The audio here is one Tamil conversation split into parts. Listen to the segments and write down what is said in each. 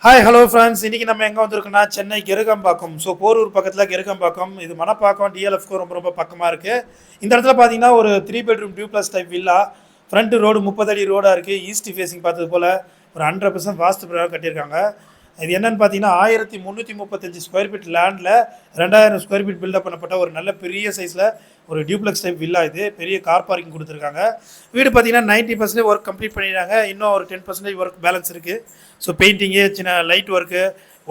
ஹாய் ஹலோ ஃப்ரெண்ட்ஸ், இன்றைக்கி நம்ம எங்கே வந்திருக்கோம்னா சென்னை கெருகம்பாக்கம். ஸோ போரூர் பக்கத்தில் கெருகம்பாக்கம். இது மணப்பாக்கம் டிஎல்எஃப்க்கு ரொம்ப ரொம்ப பக்கமாக இருக்குது. இந்த இடத்துல பார்த்தீங்கன்னா ஒரு 3 bedroom duplex type villa. Front road 30 அடி ரோடாக இருக்குது. ஈஸ்ட் ஃபேஸிங் பார்த்தது போல் ஒரு 100% வாஸ்து பிரகாரம் கட்டியிருக்காங்க. இது என்னென்னு பார்த்தீங்கன்னா 1335 ஸ்கொயர் ஃபீட் லேண்டில் 2000 ஸ்கொயர் ஃபீட் பில்டப் பண்ணப்பட்ட ஒரு நல்ல பெரிய சைஸில் ஒரு டியூப்ளெக்ஸ் டைப் வில்லா. இது பெரிய கார் பார்க்கிங் கொடுத்துருக்காங்க. வீடு பார்த்தீங்கன்னா 90% ஒர்க் கம்ப்ளீட் பண்ணிடுறாங்க. இன்னும் ஒரு 10% ஒர்க் பேலன்ஸ் இருக்குது. ஸோ பெயிண்டிங்கு, சின்ன லைட் ஒர்க்கு,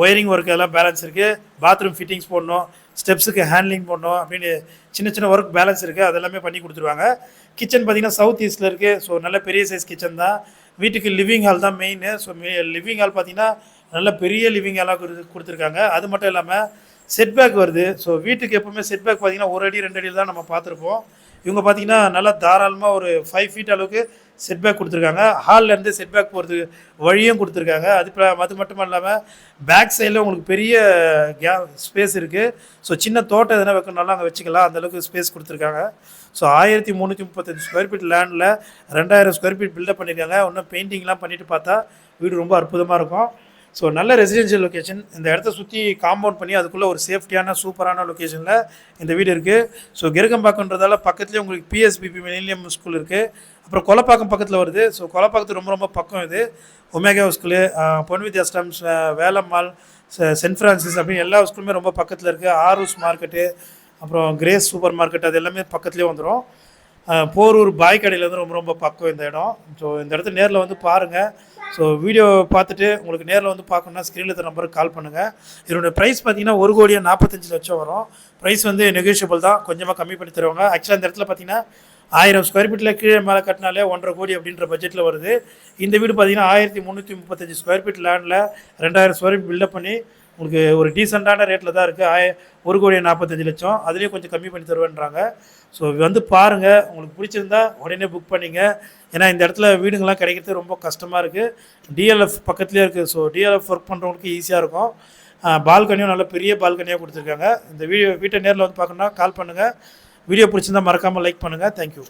ஒயரிங் ஒர்க்கு எல்லாம் பேலன்ஸ் இருக்குது. பாத்ரூம் ஃபிட்டிங்ஸ் போடணும், ஸ்டெப்ஸுக்கு ஹேண்ட்லிங் போடணும் அப்படின்னு சின்ன சின்ன ஒர்க் பேலன்ஸ் இருக்குது. அதெல்லாமே பண்ணி கொடுத்துருவாங்க. கிச்சன் பார்த்தீங்கன்னா சவுத் ஈஸ்ட்டில் இருக்குது. ஸோ நல்ல பெரிய சைஸ் கிச்சன் தான். வீட்டுக்கு லிவிங் ஹால் தான் மெயின். ஸோ லிவிங் ஹால் பார்த்தீங்கன்னா நல்ல பெரிய லிவிங் ஹாலாக கொடுத்துருக்காங்க. அது மட்டும் இல்லாமல் செட்பேக் வருது. ஸோ வீட்டுக்கு எப்போவுமே செட்பேக் பார்த்தீங்கன்னா 1 அடி 2 அடியில் தான் நம்ம பார்த்துருப்போம். இவங்க பார்த்தீங்கன்னா நல்லா தாராளமாக ஒரு 5 ஃபீட் அளவுக்கு செட்பேக் கொடுத்துருக்காங்க. ஹால்லேருந்து செட்பேக் போகிறது வழியும் கொடுத்துருக்காங்க. அது மட்டும் இல்லாமல் பேக் சைடில் உங்களுக்கு பெரிய ஸ்பேஸ் இருக்குது. ஸோ சின்ன தோட்டம் எதனா வைக்கணும்னாலும் அங்கே வச்சுக்கலாம். அந்தளவுக்கு ஸ்பேஸ் கொடுத்துருக்காங்க. ஸோ 1335 ஸ்கொயர் ஃபீட் லேண்டில் 2000 ஸ்கொயர் ஃபீட் பில்டப் பண்ணியிருக்காங்க. இன்னும் பெயிண்டிங்லாம் பண்ணிவிட்டு பார்த்தா வீடு ரொம்ப அற்புதமாக இருக்கும். ஸோ நல்ல ரெசிடென்ஷியல் லொக்கேஷன். இந்த இடத்த சுற்றி காம்பவுண்ட் பண்ணி அதுக்குள்ளே ஒரு சேஃப்டியான சூப்பரான லொக்கேஷனில் இந்த வீடு இருக்குது. ஸோ கெருகம்பாக்கன்றதால பக்கத்துலேயே உங்களுக்கு பிஎஸ்பிபி மில்லினியம் ஸ்கூல் இருக்குது. அப்புறம் கொலப்பாக்கம் பக்கத்தில் வருது. ஸோ கொலப்பாக்கத்துக்கு ரொம்ப ரொம்ப பக்கம் இது. ஒமேகா ஸ்கூலு, பொன்வித்யா ஸ்டம்ஸ், வேலம்மாள், சென்ட் ஃப்ரான்சிஸ் அப்படின்னு எல்லா ஸ்கூலுமே ரொம்ப பக்கத்தில் இருக்குது. ஆரூஸ் மார்க்கெட்டு, அப்புறம் கிரேஸ் சூப்பர் மார்க்கெட், அது எல்லாமே பக்கத்துலேயே வந்துடும். போரூர் பாய் கடையிலேருந்து ரொம்ப ரொம்ப பக்கம் இந்த இடம். ஸோ இந்த இடத்த நேரில் வந்து பாருங்கள். ஸோ வீடியோ பார்த்துட்டு உங்களுக்கு நேரில் வந்து பார்க்கணுன்னா ஸ்க்ரீனில் இருக்க நம்பருக்கு கால் பண்ணுங்கள். இதனுடைய ப்ரைஸ் பார்த்தீங்கன்னா 1,45,00,000 வரும். ப்ரைஸ் வந்து நெகோஷியபிள் தான், கொஞ்சமாக கம்மி பண்ணி தருவாங்க. ஆக்சுவலாக இந்த இடத்துல பார்த்தீங்கன்னா 1000 ஸ்கொயர் ஃபீட்டில் கீழே மேலே கட்டினாலே 1,50 கோடி அப்படின்ற பட்ஜெட்டில் வருது. இந்த வீடு பார்த்தீங்கன்னா 1335 ஸ்கொயர் ஃபீட் லேண்டில் 2000 ஸ்கொயர் ஃபீட் பில்டப் பண்ணி உங்களுக்கு ஒரு டீசெண்டான ரேட்டில் தான் இருக்குது. 1,45,00,000. அதுலேயும் கொஞ்சம் கம்மி பண்ணி தருவேன்றாங்க. ஸோ வந்து பாருங்கள், உங்களுக்கு பிடிச்சிருந்தா உடனே புக் பண்ணிங்க. ஏன்னா இந்த இடத்துல வீடுங்கள்லாம் கிடைக்கிறது ரொம்ப கஷ்டமாக இருக்குது. டிஎல்எஃப் பக்கத்துலேயே இருக்குது. ஸோ டிஎல்எஃப் ஒர்க் பண்ணுறவங்களுக்கு ஈஸியாக இருக்கும். பால்கனியும் நல்ல பெரிய பால்கனியாக கொடுத்துருக்காங்க. இந்த வீட்டை நேரில் வந்து பார்க்கணுன்னா கால் பண்ணுங்கள். வீடியோ பிடிச்சிருந்தா மறக்காமல் லைக் பண்ணுங்கள். தேங்க்யூ.